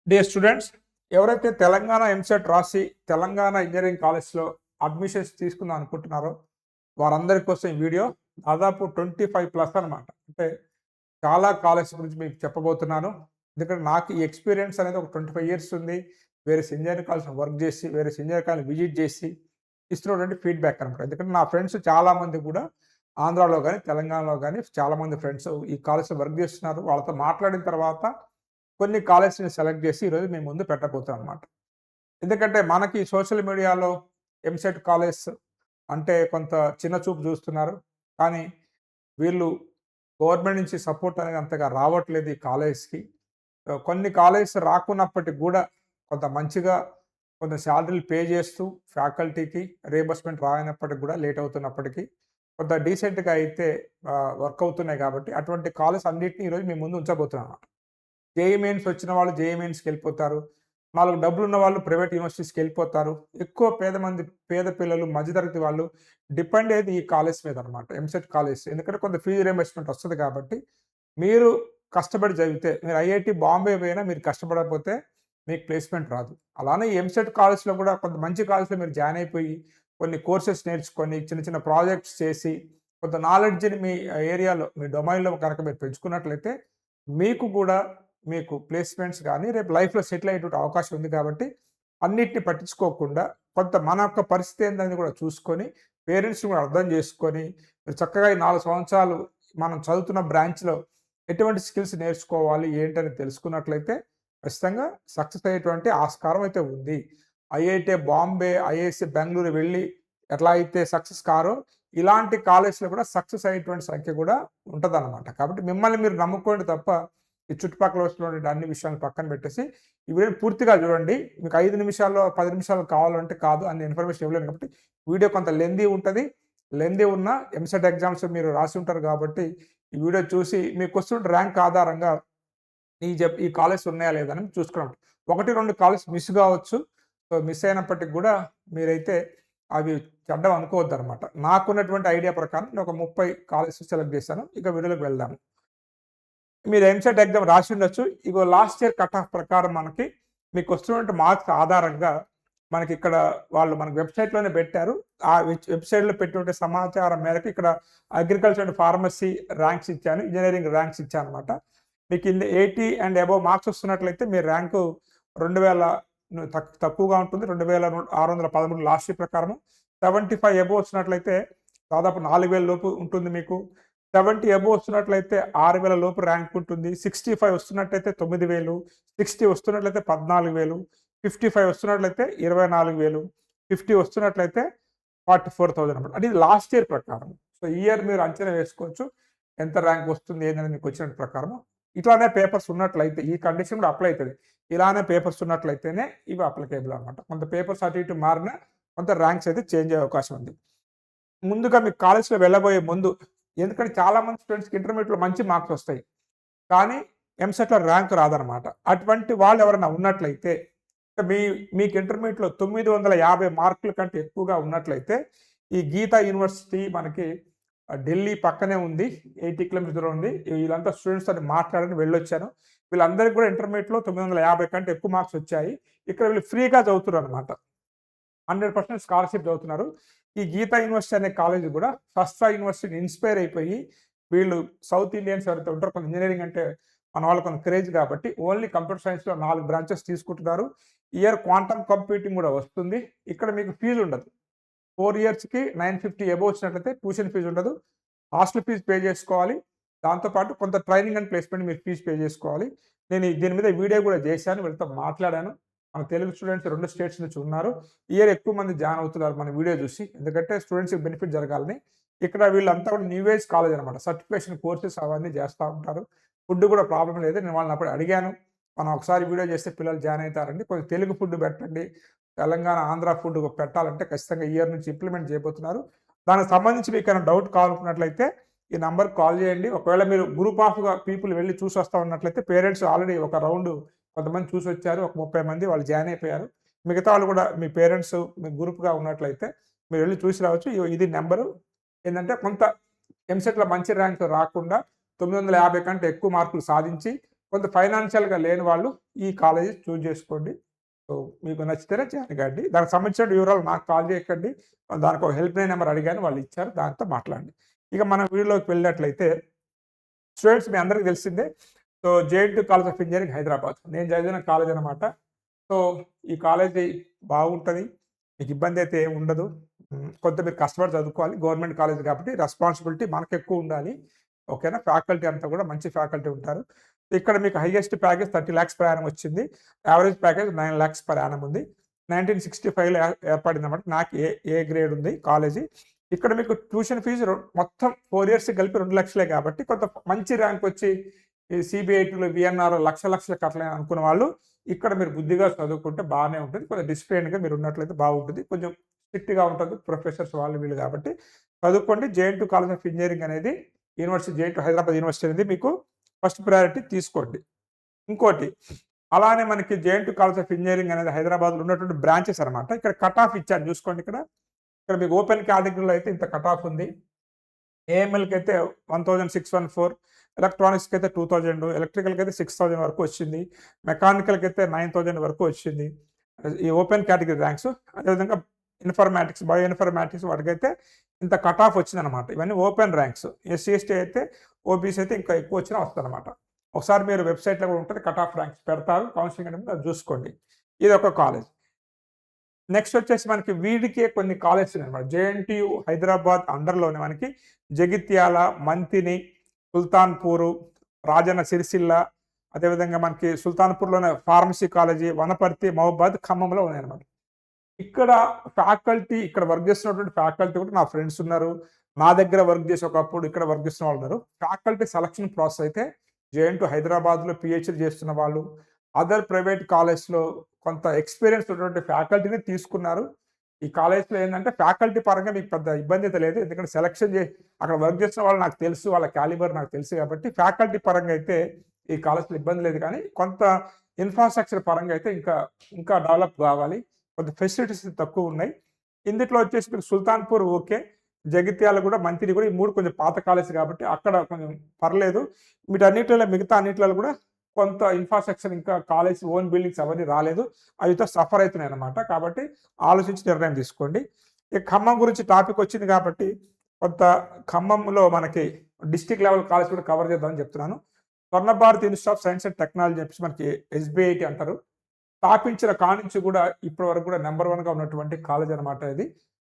Dear students, ఎవరైతే తెలంగాణ ఎంసెట్ రాసి Telangana engineering కాలేజ్లో అడ్మిషన్స్ తీసుకుందాం అనుకుంటున్నారో వారందరి కోసం ఈ వీడియో దాదాపు 25+ అనమాట. అంటే చాలా కాలేజ్ గురించి మీకు చెప్పబోతున్నాను. ఎందుకంటే నాకు ఈ ఎక్స్పీరియన్స్ అనేది ఒక 25 ఇయర్స్ ఉంది. వేరే ఇంజనీరింగ్ కాలేజ్లో వర్క్ చేసి, వేరే ఇంజనీరింగ్ కాలేజ్ విజిట్ చేసి ఇస్తున్నటువంటి ఫీడ్బ్యాక్ అనమాట. ఎందుకంటే నా ఫ్రెండ్స్ చాలామంది కూడా ఆంధ్రాలో కానీ, తెలంగాణలో కానీ చాలామంది ఫ్రెండ్స్ ఈ కాలేజ్లో వర్క్ చేస్తున్నారు. వాళ్ళతో మాట్లాడిన తర్వాత కొన్ని కాలేజ్‌ని సెలెక్ట్ చేసి ఈరోజు మీ ముందు పెట్టబోతున్నాం అనమాట. ఎందుకంటే మనకి సోషల్ మీడియాలో ఎంసెట్ కాలేజ్ అంటే కొంత చిన్న చూపు చూస్తున్నారు. కానీ వీళ్ళు గవర్నమెంట్ నుంచి సపోర్ట్ అనేది అంతగా రావట్లేదు ఈ కాలేజ్‌కి. కొన్ని కాలేజెస్ రాకున్నప్పటికి గూడా కొంత మంచిగా కొంత సాలరీలు పే చేస్తూ ఫ్యాకల్టీకి రీయింబర్స్‌మెంట్ రానప్పటికి గూడా లేట్ అవుతున్నప్పటికీ కొంత డీసెంట్‌గా అయితే వర్క్ అవుతున్నాయి కాబట్టి అటువంటి కాలేజ్ అన్నిటిని ఈరోజు మీ ముందు ఉంచబోతున్నాం అన్నమాట. జేఈఈ మెయిన్స్ వచ్చిన వాళ్ళు జేఈఈ మెయిన్స్‌కి వెళ్ళిపోతారు. 4 డబ్బులున్న వాళ్ళు ప్రైవేట్ యూనివర్సిటీస్‌కి వెళ్ళిపోతారు. ఎక్కువ పేద పిల్లలు, మధ్యతరగతి వాళ్ళు డిపెండ్ అయ్యేది ఈ కాలేజ్ మీద అనమాట. ఎంసెట్ కాలేజ్. ఎందుకంటే కొంత ఫీజు రీయింబర్స్‌మెంట్ వస్తది కాబట్టి, మీరు కష్టపడి చదివితే మీరు ఐఐటీ బాంబే పోయినా మీరు కష్టపడకపోతే మీకు ప్లేస్‌మెంట్ రాదు. అలానే ఈ ఎంసెట్ కాలేజ్‌లో కూడా కొంత మంచి కాలేజ్‌లో మీరు జాయిన్ అయిపోయి, కొన్ని కోర్సెస్ నేర్చుకొని, చిన్న చిన్న ప్రాజెక్ట్స్ చేసి, కొంత నాలెడ్జ్‌ని మీ ఏరియాలో, మీ డొమైన్‌లో కనుక మీరు పెంచుకున్నట్లయితే, మీకు కూడా మీకు ప్లేస్‌మెంట్స్ గానీ, రేపు లైఫ్‌లో సెటిల్ అయ్యేటువంటి అవకాశం ఉంది కాబట్టి, అన్నిటిని పట్టించుకోకుండా, కొంత మన యొక్క పరిస్థితి ఏందని కూడా చూసుకొని, పేరెంట్స్‌ని కూడా అర్థం చేసుకొని, మీరు చక్కగా ఈ 4 సంవత్సరాలు మనం చదువుతున్న బ్రాంచ్‌లో ఎటువంటి స్కిల్స్ నేర్చుకోవాలి, ఏంటని తెలుసుకున్నట్లయితే, ఖచ్చితంగా సక్సెస్ అయ్యేటువంటి ఆస్కారం అయితే ఉంది. ఐఐటీ బాంబే, ఐఐఎస్‌సి బెంగుళూరు వెళ్ళి ఎట్లా అయితే సక్సెస్ కారో, ఇలాంటి కాలేజ్‌లో కూడా సక్సెస్ అయ్యేటువంటి సంఖ్య కూడా ఉంటదనమాట. కాబట్టి మిమ్మల్ని మీరు నమ్ముకోండి తప్ప ఈ చుట్టుపక్కల వస్తున్నటువంటి అన్ని విషయాలను పక్కన పెట్టేసి, ఈ వీడియోని పూర్తిగా చూడండి. మీకు 5 నిమిషాల్లో, 10 నిమిషాలు కావాలంటే కాదు. అన్ని ఇన్ఫర్మేషన్ ఇవ్వలేను కాబట్టి, వీడియో కొంత లెంథీ ఉంటది. లెంథీ ఉన్న ఎంసెట్ ఎగ్జామ్స్ మీరు రాసి ఉంటారు కాబట్టి, ఈ వీడియో చూసి మీకొస్తున్న ర్యాంక్ ఆధారంగా ఈ కాలేజెస్ ఉన్నాయా లేదా అని చూసుకున్నాం. 1, 2 కాలేజ్ మిస్ కావచ్చు. సో, మిస్ అయినప్పటికి కూడా మీరైతే అవి చెడ్డవి అనుకోవద్దనమాట. నాకున్నటువంటి ఐడియా ప్రకారం నేను ఒక 30 కాలేజెస్ సెలెక్ట్ చేశాను. ఇక వీడియోలోకి వెళ్దాము. మీరు ఎంసెట్ ఎగ్జామ్ రాసి ఉండొచ్చు. ఇగో లాస్ట్ ఇయర్ కట్ ఆఫ్ ప్రకారం మీకు వస్తున్నటువంటి మార్క్స్ ఆధారంగా మనకిక్కడ వాళ్ళు మనకు వెబ్‌సైట్‌లోనే పెట్టారు. ఆ వెబ్‌సైట్‌లో పెట్టినటువంటి సమాచారం మేరకు ఇక్కడ అగ్రికల్చర్ అండ్ ఫార్మసీ ర్యాంక్స్ ఇచ్చాను. ఇంజినీరింగ్ ర్యాంక్స్ ఇచ్చానన్నమాట. మీకు ఇన్ 80 అండ్ అబోవ్ మార్క్స్ వస్తున్నట్లయితే మీ ర్యాంకు 2000 తక్కువగా ఉంటుంది. 2613 లాస్ట్ ఇయర్ ప్రకారం. 75 అబోవ్ వచ్చినట్లయితే దాదాపు 4000 లోపు ఉంటుంది మీకు. 70 అబోవ్ వస్తున్నట్లయితే 6000 లోపు ర్యాంక్ ఉంటుంది. 65 వస్తున్నట్లయితే 9000, 60 వస్తున్నట్లయితే 14000, 55 వస్తున్నట్లయితే 24000, 50 వస్తున్నట్లయితే 44,000 అనమాట. అంటే ఇది లాస్ట్ ఇయర్ ప్రకారం. సో, ఈ ఇయర్ మీరు అంచనా వేసుకోవచ్చు. ఎంత ర్యాంక్ వస్తుంది ఏందని మీకు వచ్చిన ప్రకారం. ఇట్లానే పేపర్స్ ఉన్నట్లయితే ఈ కండిషన్ కూడా అప్లై అవుతది. ఇలానే పేపర్స్ ఉన్నట్లయితేనే ఇవి అప్లికేబుల్ అనమాట. కొంత పేపర్స్ అటు ఇటు మారినా కొంత ర్యాంక్స్ అయితే చేంజ్ అయ్యే అవకాశం ఉంది. ముందుగా మీకు కాలేజ్‌లో వెళ్ళబోయే ముందు, ఎందుకంటే చాలామంది స్టూడెంట్స్‌కి ఇంటర్మీడియేట్‌లో మంచి మార్క్స్ వస్తాయి. కానీ ఎంసెట్‌లో ర్యాంక్ రాదనమాట. అటువంటి వాళ్ళు ఎవరైనా ఉన్నట్లయితే మీ మీకు ఇంటర్మీడియేట్‌లో 950 మార్కుల కంటే ఎక్కువగా ఉన్నట్లయితే ఈ గీతా యూనివర్సిటీ మనకి ఢిల్లీ పక్కనే ఉంది. 80 కిలోమీటర్స్ దూరం ఉంది. వీళ్ళంతా స్టూడెంట్స్‌తోని మాట్లాడని వెళ్ళొచ్చాను. వీళ్ళందరికీ కూడా ఇంటర్మీడియేట్‌లో 950 కంటే ఎక్కువ మార్క్స్ వచ్చాయి. ఇక్కడ వీళ్ళు ఫ్రీగా చదువుతుర్రనమాట. 100% స్కాలర్‌షిప్ చదువుతున్నారు. ఈ గీతా యూనివర్సిటీ అనే కాలేజ్ కూడా శస్త్ర యూనివర్సిటీని ఇన్‌స్పైర్ అయిపోయి వీళ్ళు సౌత్ ఇండియన్స్ ఎవరైతే ఉంటారో కొంచెం ఇంజినీరింగ్ అంటే మన వాళ్ళకి కొంత క్రేజ్ కాబట్టి ఓన్లీ కంప్యూటర్ సైన్స్‌లో 4 బ్రాంచెస్ తీసుకుంటున్నారు. ఇయర్ క్వాంటమ్ కంప్యూటింగ్ కూడా వస్తుంది. ఇక్కడ మీకు ఫీజు ఉండదు. 4 ఇయర్స్‌కి 950 అబోవ్ వచ్చినట్లయితే ట్యూషన్ ఫీజు ఉండదు. హాస్టల్ ఫీజు పే చేసుకోవాలి. దాంతో పాటు కొంత ట్రైనింగ్ అండ్ ప్లేస్‌మెంట్ మీరు ఫీజు పే చేసుకోవాలి. నేను దీని మీద వీడియో కూడా చేశాను. వీళ్ళతో మాట్లాడాను. మన తెలుగు స్టూడెంట్స్ 2 స్టేట్స్ నుంచి ఉన్నారు. ఇయర్ ఎక్కువ మంది జాయిన్ అవుతున్నారు మన వీడియో చూసి. ఎందుకంటే స్టూడెంట్స్‌కి బెనిఫిట్ జరగాలని. ఇక్కడ వీళ్ళంతా కూడా న్యూ ఏజ్ కాలేజ్ అనమాట. సర్టిఫికేషన్ కోర్సెస్ అవన్నీ చేస్తా ఉంటారు. ఫుడ్ కూడా ప్రాబ్లమ్ లేదు. నేను వాళ్ళని అప్పుడు అడిగాను. మనం ఒకసారి వీడియో చేస్తే పిల్లలు జాయిన్ అవుతారండి. కొంచెం తెలుగు ఫుడ్ పెట్టండి. తెలంగాణ, ఆంధ్ర ఫుడ్ పెట్టాలంటే ఖచ్చితంగా ఈ ఇయర్ నుంచి ఇంప్లిమెంట్ చేయబోతున్నారు. దానికి సంబంధించి మీకేమైనా డౌట్ కావాలనుకున్నట్లయితే ఈ నంబర్‌కి కాల్ చేయండి. ఒకవేళ మీరు గ్రూప్ ఆఫ్‌గా పీపుల్ వెళ్లి చూసొస్తా ఉన్నట్లయితే పేరెంట్స్ ఆల్రెడీ ఒక రౌండ్ కొంతమంది చూసొచ్చారు. ఒక 30 మంది వాళ్ళు జాయిన్ అయిపోయారు. మిగతా వాళ్ళు కూడా మీ పేరెంట్స్ మీ గ్రూప్‌గా ఉన్నట్లయితే మీరు వెళ్లి చూసి రావచ్చు. ఇది నంబరు. ఏందంటే కొంత ఎంసెట్‌లో మంచి ర్యాంక్ రాకుండా 950 కంటే ఎక్కువ మార్కులు సాధించి కొంత ఫైనాన్షియల్‌గా లేని వాళ్ళు ఈ కాలేజీ చూజ్ చేసుకోండి. సో, మీకు నచ్చితేనే జాయిన్ కండి. దానికి సంబంధించిన వివరాలు నాకు కాల్ చేయకండి. దానికి ఒక హెల్ప్‌లైన్ నంబర్ అడిగాను వాళ్ళు ఇచ్చారు. దాంతో మాట్లాడండి. ఇక మనం వీడియోలోకి వెళ్ళినట్లయితే స్టూడెంట్స్ మీ అందరికి తెలిసిందే. So, JNTU college of engineering Hyderabad. నేను చదివిన కాలేజ్ అనమాట. సో, ఈ కాలేజీ బాగుంటది. మీకు ఇబ్బంది అయితే ఏమి ఉండదు. కొంత మీరు కష్టపడి చదువుకోవాలి. గవర్నమెంట్ కాలేజ్ కాబట్టి రెస్పాన్సిబిలిటీ మనకెక్కువ ఉండాలి. ఓకేనా? ఫ్యాకల్టీ అంతా కూడా మంచి ఫ్యాకల్టీ ఉంటారు. ఇక్కడ మీకు హైయెస్ట్ ప్యాకేజ్ 30,00,000 పర్ యానమ్ వచ్చింది. యావరేజ్ ప్యాకేజ్ 9,00,000 పర్ యానమ్ ఉంది. 1965లో ఏర్పడిందన్నమాట. నాకు ఏ గ్రేడ్ ఉంది కాలేజీ. ఇక్కడ మీకు ట్యూషన్ ఫీజు మొత్తం 4 ఇయర్స్ కలిపి 2,00,000 కాబట్టి కొంత మంచి ర్యాంక్ వచ్చి ఈ సీబీఐటీలో, వీఎన్ఆర్ లక్షలు కట్టలేని అనుకున్న వాళ్ళు ఇక్కడ మీరు బుద్ధిగా చదువుకుంటే బాగానే ఉంటుంది. కొంచెం డిసిప్లిన్‌గా మీరు ఉన్నట్లయితే బాగుంటుంది. కొంచెం స్ట్రిక్ట్‌గా ఉంటుంది. ప్రొఫెసర్స్ వాళ్ళు వీళ్ళు కాబట్టి చదువుకోండి. జేఎన్‌టీయూ కాలేజ్ ఆఫ్ ఇంజినీరింగ్ అనేది యూనివర్సిటీ జేఎన్‌టీయూ హైదరాబాద్ యూనివర్సిటీ అనేది మీకు ఫస్ట్ ప్రయారిటీ తీసుకోండి. ఇంకోటి అలానే మనకి జేఎన్‌టీయూ కాలేజ్ ఆఫ్ ఇంజినీరింగ్ అనేది హైదరాబాద్‌లో ఉన్నటువంటి బ్రాంచెస్ అనమాట. ఇక్కడ కట్ ఆఫ్ ఇచ్చారు చూసుకోండి ఇక్కడ. ఇక్కడ మీకు ఓపెన్ కేటగిరీలో అయితే ఇంత కట్ ఆఫ్ ఉంది. ఏఎంఎల్‌కి అయితే 1614, ఎలక్ట్రానిక్స్‌కి అయితే 2000, ఎలక్ట్రికల్‌కి అయితే 6000 వరకు వచ్చింది. మెకానికల్‌కి అయితే 9000 వరకు వచ్చింది. ఈ ఓపెన్ కేటగిరీ ర్యాంక్స్. అదేవిధంగా ఇన్ఫర్మాటిక్స్, బయో ఇన్ఫర్మాటిక్స్ వాటికైతే ఇంత కట్ ఆఫ్ వచ్చిందనమాట. ఇవన్నీ ఓపెన్ ర్యాంక్స్. ఎస్సీ, ఎస్టీ అయితే, ఓబీసీ అయితే ఇంకా ఎక్కువ వచ్చినా వస్తదనమాట. ఒకసారి మీరు వెబ్‌సైట్‌లో కూడా ఉంటుంది. కట్ ఆఫ్ ర్యాంక్స్ పెడతారు. కౌన్సిలింగ్ అనేది అది చూసుకోండి. ఇది ఒక కాలేజ్. నెక్స్ట్ వచ్చేసి మనకి వీడికే కొన్ని కాలేజెస్ ఉన్నాయన్నమాట. జేఎన్‌టీయూ హైదరాబాద్ అండర్‌లోనే మనకి జగిత్యాల, మంతిని, సుల్తాన్‌పూరు, రాజన్న సిరిసిల్ల, అదేవిధంగా మనకి సుల్తాన్‌పూర్‌లోనే ఫార్మసీ కాలేజీ, వనపర్తి, మహబూబాద్, ఖమ్మంలో ఉన్నాయన్నమాట. ఇక్కడ ఫ్యాకల్టీ ఇక్కడ వర్క్ చేస్తున్నటువంటి ఫ్యాకల్టీ కూడా నా ఫ్రెండ్స్ ఉన్నారు. నా దగ్గర వర్క్ చేసి ఒకప్పుడు ఇక్కడ వర్క్ చేస్తున్న వాళ్ళు ఉన్నారు. ఫ్యాకల్టీ సెలక్షన్ ప్రాసెస్ అయితే జేఎన్‌టీయూ హైదరాబాద్‌లో పీహెచ్‌డీ చేస్తున్న వాళ్ళు, అదర్ ప్రైవేట్ కాలేజ్‌లో కొంత ఎక్స్‌పీరియన్స్ ఉన్నటువంటి ఫ్యాకల్టీని తీసుకున్నారు. ఈ కాలేజ్‌లో ఏందంటే ఫ్యాకల్టీ పరంగా మీకు పెద్ద ఇబ్బంది అయితే లేదు. ఎందుకంటే అక్కడ వర్క్ చేస్తున్న వాళ్ళు నాకు తెలుసు. వాళ్ళ కాలిబర్ నాకు తెలుసు కాబట్టి ఫ్యాకల్టీ పరంగా అయితే ఈ కాలేజ్‌లో ఇబ్బంది లేదు కానీ కొంత ఇన్‌ఫ్రాస్ట్రక్చర్ పరంగా అయితే ఇంకా డెవలప్ కావాలి. కొంత ఫెసిలిటీస్ తక్కువున్నాయి. ఇందిట్లో వచ్చేసి మీకు సుల్తాన్‌పూర్ ఓకే. జగిత్యాల కూడా, మంతిని కూడా ఈ 3 కొంచెం పాత కాలేజ్ కాబట్టి అక్కడ కొంచెం పర్లేదు. వీటన్నిటిలో మిగతా అన్నిట్లలో కూడా కొంత ఇన్‌ఫ్రాస్ట్రక్చర్ ఇంకా కాలేజ్ ఓన్ బిల్డింగ్స్ అవన్నీ రాలేదు. అవితో సఫర్ అవుతున్నాయన్నమాట. కాబట్టి ఆలోచించి నిర్ణయం తీసుకోండి. ఇక ఖమ్మం గురించి టాపిక్ వచ్చింది కాబట్టి కొంత ఖమ్మంలో మనకి డిస్ట్రిక్ట్ లెవెల్ కాలేజ్ కూడా కవర్ చేద్దామని చెప్తున్నాను. స్వర్ణ Bharat institute of science and technology చెప్పేసి మనకి ఎస్‌బీఐటీ అంటారు. స్థాపించిన కానుంచి కూడా ఇప్పటి వరకు కూడా నంబర్ 1గా ఉన్నటువంటి కాలేజ్ అనమాట ఇది.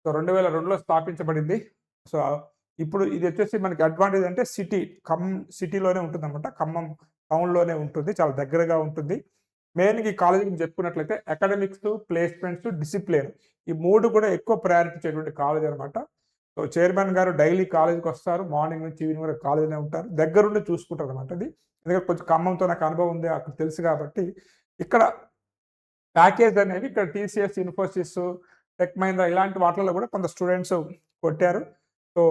సో, 2002లో స్థాపించబడింది. సో, ఇప్పుడు ఇది వచ్చేసి మనకి అడ్వాంటేజ్ అంటే ఖమ్మం సిటీలోనే ఉంటుందన్నమాట. ఖమ్మం టౌన్‌లోనే ఉంటుంది. చాలా దగ్గరగా ఉంటుంది. మెయిన్‌గా ఈ కాలేజ్ గురించి చెప్పుకున్నట్లయితే అకాడమిక్స్, ప్లేస్‌మెంట్స్, డిసిప్లిన్ ఈ 3 కూడా ఎక్కువ ప్రయారిటీ ఇచ్చేటువంటి కాలేజ్ అనమాట. సో, చైర్మన్ గారు డైలీ కాలేజ్‌కొస్తారు. మార్నింగ్ నుంచి ఈవినింగ్ వరకు కాలేజ్‌లోనే ఉంటారు. దగ్గరుండి చూసుకుంటారనమాట ఇది. ఎందుకంటే కొంచెం ఖమ్మంతో నాకు అనుభవం ఉంది. అక్కడ తెలుసు కాబట్టి ఇక్కడ ప్యాకేజ్ అనేవి ఇక్కడ టీసీఎస్, ఇన్ఫోసిస్, టెక్ మహీంద్రా ఇలాంటి వాటిల్లో కూడా కొంత స్టూడెంట్స్ కొట్టారు. సో,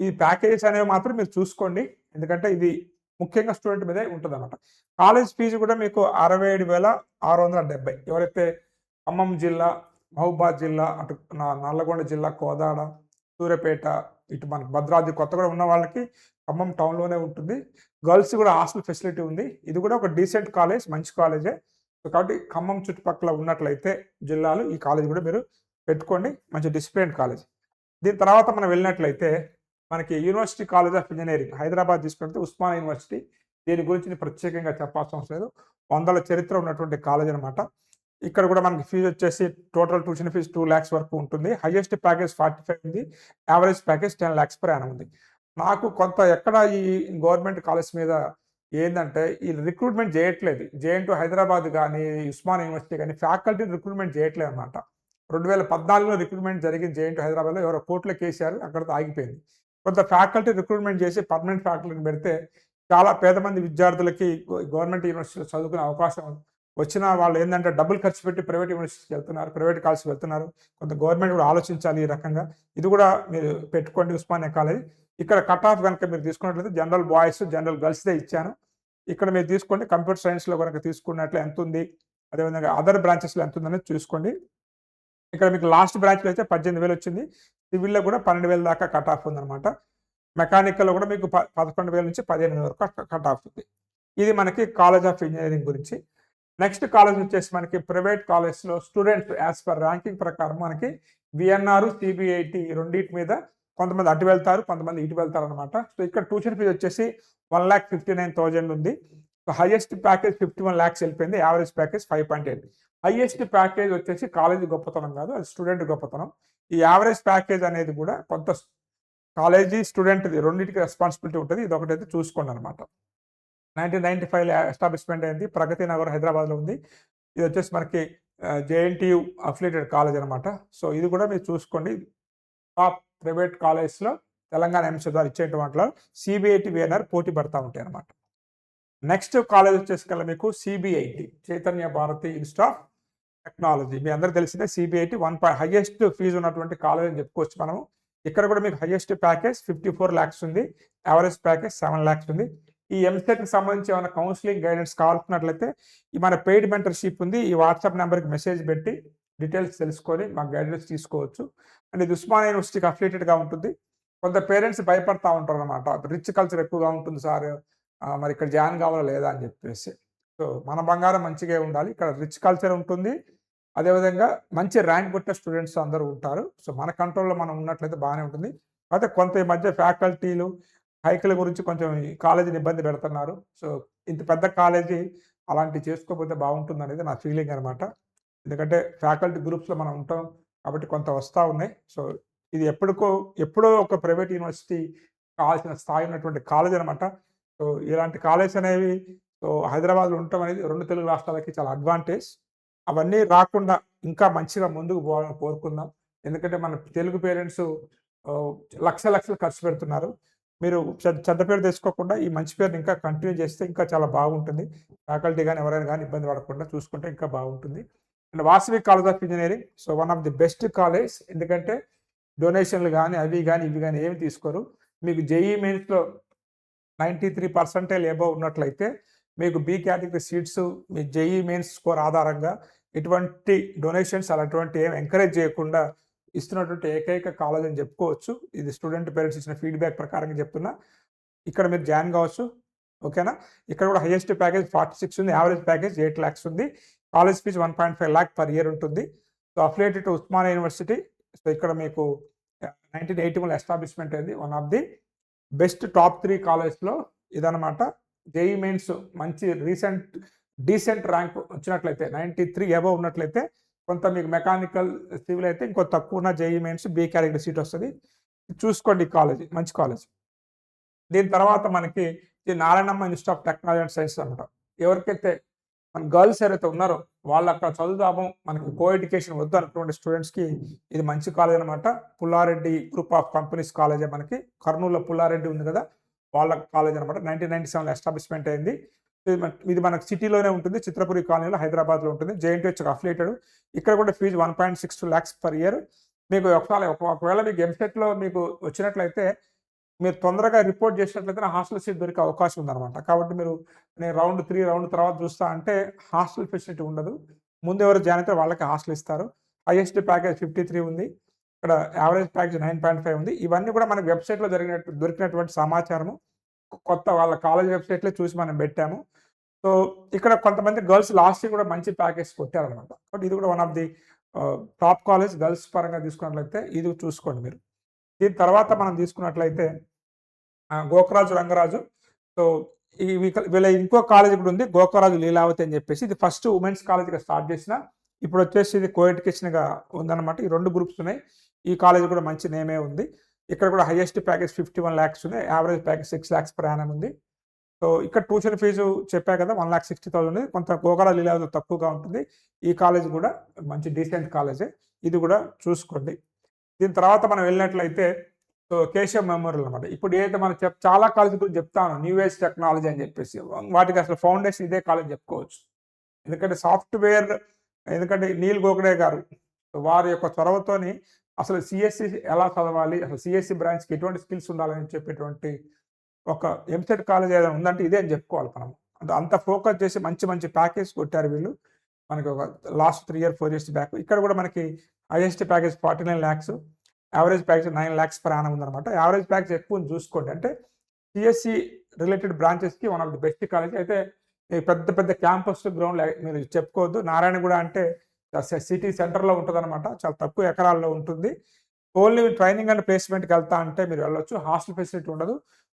ఈ ప్యాకేజెస్ అనేవి మాత్రం మీరు చూసుకోండి. ఎందుకంటే ఇది ముఖ్యంగా స్టూడెంట్ మీదే ఉంటదనమాట. కాలేజ్ ఫీజు కూడా మీకు 67,670. ఎవరైతే ఖమ్మం జిల్లా, మహబూబాద్ జిల్లా, అటు నల్లగొండ జిల్లా, కోదాడ, సూర్యాపేట, ఇటు మనకి భద్రాద్రి, కొత్తగూడెం ఉన్న వాళ్ళకి ఖమ్మం టౌన్‌లోనే ఉంటుంది. గర్ల్స్ కూడా హాస్టల్ ఫెసిలిటీ ఉంది. ఇది కూడా ఒక డీసెంట్ కాలేజ్, మంచి కాలేజే. సో, కాబట్టి ఖమ్మం చుట్టుపక్కల ఉన్నట్లయితే జిల్లాలు ఈ కాలేజ్ కూడా మీరు పెట్టుకోండి. మంచి డిసిప్లిన్ కాలేజ్. దీని తర్వాత మనం వెళ్ళినట్లయితే మనకి university college of engineering Hyderabad తీసుకుంటే ఉస్మానియా యూనివర్సిటీ. దీని గురించి నేను ప్రత్యేకంగా చెప్పాల్సిన అవసరం లేదు. 100ల చరిత్ర ఉన్నటువంటి కాలేజ్ అనమాట. ఇక్కడ కూడా మనకి ఫీజు వచ్చేసి టోటల్ ట్యూషన్ ఫీజు 2,00,000 వరకు ఉంటుంది. హైయెస్ట్ ప్యాకేజ్ 45 ఉంది. యావరేజ్ ప్యాకేజ్ 10,00,000 పర్ యానమ్ ఉంది. నాకు కొంత ఎక్కడ ఈ గవర్నమెంట్ కాలేజ్ మీద ఏందంటే ఈ రిక్రూట్మెంట్ చేయట్లేదు. జేఎన్‌టీయూ హైదరాబాద్ గాని, ఉస్మానియా యూనివర్సిటీ గాని ఫ్యాకల్టీని రిక్రూట్మెంట్ చేయట్లేదన్నమాట. 2014లో రిక్రూట్మెంట్ జరిగింది జేఎన్‌టీయూ హైదరాబాద్‌లో. ఎవరో కోర్టులో కేసారు. అక్కడితో ఆగిపోయింది. కొంత ఫ్యాకల్టీ రిక్రూట్మెంట్ చేసి పర్మనెంట్ ఫ్యాకల్టీని పెడితే చాలా పేద మంది విద్యార్థులకి గవర్నమెంట్ యూనివర్సిటీలో చదువుకునే అవకాశం వచ్చిన వాళ్ళు ఏందంటే డబ్బులు ఖర్చు పెట్టి ప్రైవేట్ యూనివర్సిటీకి వెళ్తున్నారు. ప్రైవేట్ కాలేజ్‌కి వెళ్తున్నారు. కొంత గవర్నమెంట్ కూడా ఆలోచించాలి ఈ రకంగా. ఇది కూడా మీరు పెట్టుకోండి ఉస్మానియా కాలేజ్. ఇక్కడ కట్ ఆఫ్ గనుక మీరు తీసుకున్నట్లయితే జనరల్ బాయ్స్, జనరల్ గర్ల్స్‌దే ఇచ్చాను. ఇక్కడ మీరు తీసుకోండి. కంప్యూటర్ సైన్స్‌లో గనుక తీసుకున్నట్లే ఎంతుంది? అదేవిధంగా అదర్ బ్రాంచెస్‌లో ఎంతుందనేది చూసుకోండి. ఇక్కడ మీకు లాస్ట్ బ్రాంచ్‌లో అయితే 18,000 వచ్చింది. సివిల్‌లో కూడా 12,000 దాకా కట్ ఆఫ్ ఉందన్నమాట. మెకానికల్‌లో కూడా మీకు 11,000 నుంచి 15,000 వరకు కట్ ఆఫ్ ఉంది. ఇది మనకి కాలేజ్ ఆఫ్ ఇంజనీరింగ్ గురించి. నెక్స్ట్ కాలేజ్ వచ్చేసి మనకి ప్రైవేట్ కాలేజ్‌లో స్టూడెంట్స్ యాస్ పర్ ర్యాంకింగ్ ప్రకారం మనకి వీఎన్ఆర్, సీబీఐటీ రెండిటి మీద కొంతమంది అటు వెళ్తారు, కొంతమంది ఇటు వెళ్తారనమాట. సో, ఇక్కడ ట్యూషన్ ఫీజ్ వచ్చేసి 1,59,000 ఉంది. సో, హైయెస్ట్ ప్యాకేజ్ 51 లాక్స్ వెళ్ళిపోయింది. Average package 5.8. హైయెస్ట్ ప్యాకేజ్ వచ్చేసి కాలేజీ గొప్పతనం కాదు, అది స్టూడెంట్ గొప్పతనం. ఈ యావరేజ్ ప్యాకేజ్ అనేది కూడా కొంత కాలేజీ, స్టూడెంట్‌ది రెండిటికి రెస్పాన్సిబిలిటీ ఉంటది. ఇదొకటైతే చూసుకోండనమాట. 1995లో ఎస్టాబ్లిష్మెంట్ అయింది. ప్రగతి నగర్ హైదరాబాద్‌లో ఉంది. ఇది వచ్చేసి మనకి జేఎన్‌టీయూ అఫిలియేటెడ్ కాలేజ్ అనమాట. సో, ఇది కూడా మీరు చూసుకోండి. టాప్ ప్రైవేట్ కాలేజ్‌లో తెలంగాణ ఎంసెట్ ద్వారా ఇచ్చేటి వాటిలో సీబీఐటీ, వీఎన్ఆర్ పోటీ పడతా ఉంటాయి అనమాట. నెక్స్ట్ కాలేజ్ వచ్చేసి కల్లా మీకు CBIT, Chaitanya Bharathi institute of technology. మీ అందరికీ తెలిసిందే సీబీఐటీ హైయెస్ట్ ఫీజు ఉన్నటువంటి కాలేజ్ అని చెప్పుకోవచ్చు మనము. ఇక్కడ కూడా మీకు హైయెస్ట్ ప్యాకేజ్ 54 లాక్స్ ఉంది. యావరేజ్ ప్యాకేజ్ 7 లాక్స్ ఉంది. ఈ ఎంసెట్‌కి సంబంధించి ఏమైనా కౌన్సిలింగ్ గైడెన్స్ కావాల్సినట్లయితే ఈ మన పెయిడ్ మెంటర్‌షిప్ ఉంది. ఈ వాట్సాప్ నెంబర్‌కి మెసేజ్ పెట్టి డీటెయిల్స్ తెలుసుకొని మాకు గైడెన్స్ తీసుకోవచ్చు. అండ్ ఇది ఉస్మానియా యూనివర్సిటీకి అఫిలియేటెడ్‌గా ఉంటుంది. కొంత పేరెంట్స్ భయపడతా ఉంటారనమాట. రిచ్ కల్చర్ ఎక్కువగా ఉంటుంది సార్. మరి ఇక్కడ జాయిన్ కావాలా లేదా అని చెప్పేసి. సో, మన బంగారం మంచిగా ఉండాలి. ఇక్కడ రిచ్ కల్చర్ ఉంటుంది. అదేవిధంగా మంచి ర్యాంక్ కొట్టే స్టూడెంట్స్ అందరూ ఉంటారు. సో, మన కంట్రోల్‌లో మనం ఉన్నట్లయితే బాగానే ఉంటుంది. అయితే కొంత ఈ మధ్య ఫ్యాకల్టీలు హైకుల గురించి కొంచెం ఈ కాలేజీని ఇబ్బంది పెడుతున్నారు. సో, ఇంత పెద్ద కాలేజీ అలాంటివి చేసుకోకపోతే బాగుంటుందనేది నా ఫీలింగ్ అనమాట. ఎందుకంటే ఫ్యాకల్టీ గ్రూప్స్‌లో మనం ఉంటాం కాబట్టి కొంత వస్తా ఉన్నాయి. సో, ఇది ఎప్పుడో ఒక ప్రైవేట్ యూనివర్సిటీ కావాల్సిన స్థాయి ఉన్నటువంటి కాలేజ్ అనమాట. సో, ఇలాంటి కాలేజ్ అనేవి హైదరాబాద్‌లో ఉండటం అనేది 2 తెలుగు రాష్ట్రాలకి చాలా అడ్వాంటేజ్. అవన్నీ రాకుండా ఇంకా మంచిగా ముందుకు పోవాలని కోరుకుందాం. ఎందుకంటే మన తెలుగు పేరెంట్స్ లక్షలు ఖర్చు పెడుతున్నారు. మీరు చెడ్డ పేరు తెచ్చుకోకుండా ఈ మంచి పేరుని ఇంకా కంటిన్యూ చేస్తే ఇంకా చాలా బాగుంటుంది. ఫ్యాకల్టీ గాని, ఎవరైనా గాని ఇబ్బంది పడకుండా చూసుకుంటే ఇంకా బాగుంటుంది. And Vasavi college of engineering one of the best college. ఎందుకంటే డొనేషన్‌లు గాని, అవి గాని, ఇవి గాని ఏమి తీసుకోరు. మీకు జేఈఈ మెయిన్స్‌లో 93% అబోవ్ ఉన్నట్లయితే మీకు బి కేటగిరీ సీట్స్ మీ జేఈఈ మెయిన్స్ స్కోర్ ఆధారంగా ఎటువంటి డొనేషన్స్ అలాంటివి ఏమి ఎంకరేజ్ చేయకుండా ఇస్తున్నటువంటి ఏకైక కాలేజ్ అని చెప్పుకోవచ్చు. ఇది స్టూడెంట్ పేరెంట్స్ ఇచ్చిన ఫీడ్‌బ్యాక్ ప్రకారంగా చెప్తున్నా. ఇక్కడ మీరు జాయిన్ కావచ్చు. ఓకేనా? ఇక్కడ కూడా హైయెస్ట్ ప్యాకేజ్ 46 ఉంది. యావరేజ్ ప్యాకేజ్ 8 లాక్స్ ఉంది. College fee 1.5 lakh per year ఉంటుంది. So, affiliated to Osmania university. So, ఇక్కడ మీకు 1981లో ఎస్టాబ్లిష్మెంట్ అయింది. One of the best top 3 కాలేజ్‌లో ఇదనమాట. జేఈఈ మెయిన్స్ మంచి డీసెంట్ ర్యాంక్ వచ్చినట్లయితే 93 అబోవ్ ఉన్నట్లయితే కొంత మీకు మెకానికల్, సివిల్ అయితే ఇంకో తక్కువ ఉన్న JEE mains B category seat వస్తది. చూసుకోండి కాలేజ్ మంచి కాలేజ్. దీని తర్వాత మనకి ఈ Narayanamma institute of technology and science అనమాట. ఎవరికైతే మన గర్ల్స్ ఎవరైతే ఉన్నారో వాళ్ళు అక్కడ చదువుదాము, మనకి కో ఎడ్యుకేషన్ వద్దు అనుకునే స్టూడెంట్స్‌కి ఇది మంచి కాలేజ్ అనమాట. పుల్లారెడ్డి గ్రూప్ ఆఫ్ కంపెనీస్ కాలేజే మనకి. కర్నూలులో పుల్లారెడ్డి ఉంది కదా! వాళ్ళ కాలేజ్ అనమాట. 1997లో ఎస్టాబ్లిష్మెంట్ అయింది. ఇది మనకు సిటీలోనే ఉంటుంది. చిత్రపురి కాలనీలో హైదరాబాద్‌లో ఉంటుంది. జేఎన్‌టీయూకి అఫిలియేటెడ్. ఇక్కడ కూడా ఫీజు 1.62 లాక్స్ పర్ ఇయర్. మీకు ఒకవేళ మీకు ఎంసెట్‌లో మీకు వచ్చినట్లయితే మీరు తొందరగా రిపోర్ట్ చేసినట్లయితే హాస్టల్ సీట్ దొరికే అవకాశం ఉందనమాట. కాబట్టి నేను రౌండ్ 3 రౌండ్ తర్వాత చూస్తా అంటే హాస్టల్ ఫెసిలిటీ ఉండదు. ముందు ఎవరు జాయిన్ అయితే వాళ్ళకి హాస్టల్ ఇస్తారు. హైయెస్ట్ ప్యాకేజ్ 53 ఉంది. ఇక్కడ యావరేజ్ ప్యాకేజ్ 9.5 ఉంది. ఇవన్నీ కూడా మనకి వెబ్‌సైట్‌లో దొరికినటువంటి సమాచారము. కొత్త వాళ్ళ కాలేజ్ వెబ్‌సైట్‌లో చూసి మనం పెట్టాము. సో, ఇక్కడ కొంతమంది గర్ల్స్ లాస్ట్ ఇయర్ కూడా మంచి ప్యాకేజ్ కొట్టారనమాట. బట్ ఇది కూడా one of the top college girls పరంగా తీసుకున్నట్లయితే ఇది చూసుకోండి మీరు. దీని తర్వాత మనం తీసుకున్నట్లయితే గోకరాజు రంగరాజు. సో, వీళ్ళ ఇంకో కాలేజ్ కూడా ఉంది. గోకరాజు లీలావతి అని చెప్పేసి. ఇది ఫస్ట్ ఉమెన్స్ కాలేజ్‌గా స్టార్ట్ చేసిన. ఇప్పుడు వచ్చేసి ఇది కో ఎడ్యుకేషన్‌గా ఉందన్నమాట. ఈ 2 గ్రూప్స్ ఉన్నాయి. ఈ కాలేజ్ కూడా మంచి నేమే ఉంది. ఇక్కడ కూడా హైయెస్ట్ ప్యాకేజ్ 51 లాక్స్ ఉంది. Average package 6 lakhs per Yanam ఉంది. సో, ఇక్కడ ట్యూషన్ ఫీజు చెప్పా కదా! 1,60,000 ఉంది. కొంత గోకరాజు లీలావతి తక్కువగా ఉంటుంది. ఈ కాలేజ్ కూడా మంచి డీసెంట్ కాలేజే. ఇది కూడా చూసుకోండి. దీని తర్వాత మనం వెళ్ళినట్లయితే కేశవ్ మెమోరియల్ అనమాట. ఇప్పుడు ఏదైతే మనం చాలా కాలేజ్ గురించి చెప్తాను. న్యూ ఏజ్ టెక్నాలజీ అని చెప్పేసి. వాటికి అసలు ఫౌండేషన్ ఇదే కాలేజ్ చెప్పుకోవచ్చు. ఎందుకంటే సాఫ్ట్‌వేర్ ఎందుకంటే నీల్ గోఖడే గారు వారి యొక్క చొరవతోని అసలు సీఎస్‌సి ఎలా చదవాలి? అసలు సీఎస్‌సి బ్రాంచ్‌కి ఎటువంటి స్కిల్స్ ఉండాలని చెప్పేటువంటి ఒక ఎంసెట్ కాలేజ్ ఏదైనా ఉందంటే ఇదే అని చెప్పుకోవాలి మనం. అంత ఫోకస్ చేసి మంచి ప్యాకేజ్ కొట్టారు వీళ్ళు. మనకి ఒక లాస్ట్ 3 ఇయర్ 4 ఇయర్స్ బ్యాక్. ఇక్కడ కూడా మనకి highest package 49 lakhs. Average package 9 lakhs per annum ఉందనమాట. యావరేజ్ ప్యాకేజ్ ఎక్కువ ఉంది చూసుకోండి. అంటే సీఎస్‌సి రిలేటెడ్ బ్రాంచెస్కి one of the best college. అయితే ఈ పెద్ద పెద్ద క్యాంపస్ గ్రౌండ్ మీరు చెప్పుకోవద్దు. నారాయణగూడ అంటే సిటీ సెంటర్లో ఉంటుందన్నమాట. చాలా తక్కువ ఎకరాల్లో ఉంటుంది. ఓన్లీ ట్రైనింగ్ అండ్ ప్లేస్మెంట్కి వెళ్తా అంటే మీరు వెళ్ళొచ్చు. హాస్టల్ ఫెసిలిటీ ఉండదు.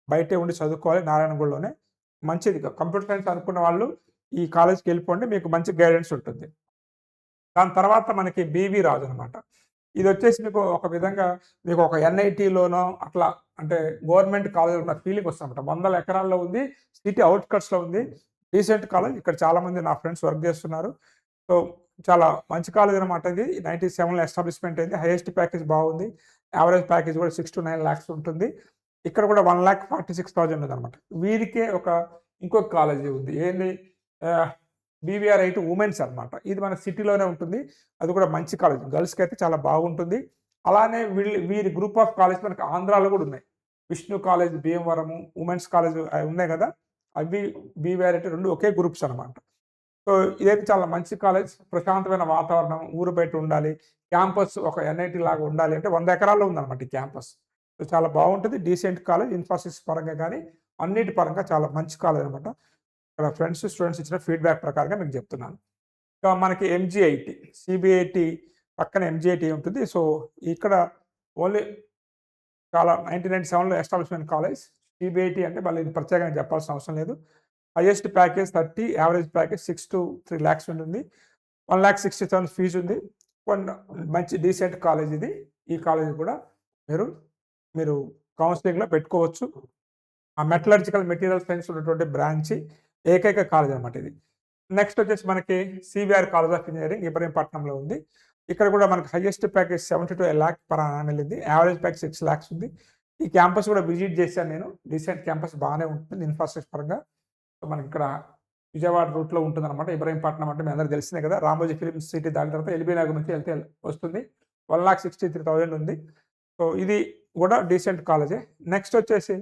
బయటే ఉండి చదువుకోవాలి నారాయణగూడలోనే. మంచిది కంప్యూటర్ సైన్స్ అనుకున్న వాళ్ళు ఈ కాలేజ్కి వెళ్ళిపోండి, మీకు మంచి గైడెన్స్ ఉంటుంది. దాని తర్వాత మనకి బీవీ రాజు అనమాట. ఇది వచ్చేసి మీకు ఒక విధంగా మీకు ఒక ఎన్ఐటీలోనో అట్లా అంటే గవర్నమెంట్ కాలేజ్ ఉన్న ఫీలింగ్ వస్తుందన్నమాట. 100 ఎకరాల్లో ఉంది, సిటీ అవుట్‌స్కట్స్‌లో ఉంది. Decent college. ఇక్కడ చాలామంది నా ఫ్రెండ్స్ వర్క్ చేస్తున్నారు. సో, చాలా మంచి కాలేజ్ అనమాట ఇది. 97లో ఎస్టాబ్లిష్మెంట్ అయింది. హైయెస్ట్ ప్యాకేజ్ బాగుంది. యావరేజ్ ప్యాకేజ్ కూడా 6-9 లాక్స్ ఉంటుంది. ఇక్కడ కూడా 1,46,000 ఉందన్నమాట. వీరికే ఇంకొక కాలేజీ ఉంది. ఏంది బీవీఆర్ 8 ఉమెన్స్ అనమాట. ఇది మన సిటీలోనే ఉంటుంది. అది కూడా మంచి కాలేజ్. గర్ల్స్‌కి అయితే చాలా బాగుంటుంది. అలానే వీరి గ్రూప్ ఆఫ్ కాలేజ్ మనకి ఆంధ్రాలో కూడా ఉన్నాయి. Vishnu college Bhimavaram, women's college అవి ఉన్నాయి కదా! అవి బీవీఆర్ 8 2 ఒకే గ్రూప్స్ అనమాట. సో, ఇదైతే చాలా మంచి కాలేజ్. ప్రశాంతమైన వాతావరణం, ఊరు బయట ఉండాలి. క్యాంపస్ ఒక ఎన్ఐటీ లాగా ఉండాలి అంటే 100 ఎకరాల్లో ఉందన్నమాట ఈ క్యాంపస్. సో, చాలా బాగుంటుంది. Decent college. ఇన్ఫ్రాస్ట్రక్చర్ పరంగా కానీ అన్నిటి పరంగా చాలా మంచి కాలేజ్ అనమాట. ఇక్కడ ఫ్రెండ్స్, స్టూడెంట్స్ ఇచ్చిన ఫీడ్‌బ్యాక్ ప్రకారంగా మీకు చెప్తున్నాను. ఇంకా మనకి ఎంజీఐటీ, సీబీఐటీ పక్కన ఎంజీఐటీ ఉంటుంది. సో, ఇక్కడ ఓన్లీ చాలా 1997లో ఎస్టాబ్లిష్మెంట్ కాలేజ్. సీబీఐటీ అంటే మళ్ళీ ఇది ప్రత్యేకంగా చెప్పాల్సిన అవసరం లేదు. Highest package 30, average package 6-3 lakhs ఉంటుంది. 1,60,000 ఫీజు ఉంది. మంచి డీసెంట్ కాలేజ్ ఇది. ఈ కాలేజ్ కూడా మీరు మీరు కౌన్సిలింగ్‌లో పెట్టుకోవచ్చు. ఆ మెటలర్జికల్ మెటీరియల్ సైన్స్ ఉన్నటువంటి బ్రాంచి ఏకైక కాలేజ్ అనమాట ఇది. నెక్స్ట్ వచ్చేసి మనకి సివిఆర్ కాలేజ్ ఆఫ్ ఇంజినీరింగ్ ఇబ్రహీంపట్నంలో ఉంది. ఇక్కడ కూడా మనకి highest package 72 lakh per annum వెళ్ళింది. యావరేజ్ ప్యాకేజ్ 6 లాక్స్ ఉంది. ఈ క్యాంపస్ కూడా విజిట్ చేశాను నేను. డీసెంట్ క్యాంపస్ బాగానే ఉంటుంది ఇన్ఫ్రాస్ట్రక్చర్ పరంగా. సో, మనకి ఇక్కడ విజయవాడ రూట్‌లో ఉంటుందన్నమాట. ఇబ్రహీంపట్నం అంటే మీ అందరికి తెలిసిందే కదా! రామోజీ ఫిల్మ్ సిటీ దాటిన తర్వాత ఎల్బీ నగర్ నుంచి వెళ్తే వస్తుంది. 1,63,000 ఉంది. సో, ఇది కూడా డీసెంట్ కాలేజే. నెక్స్ట్ వచ్చేసి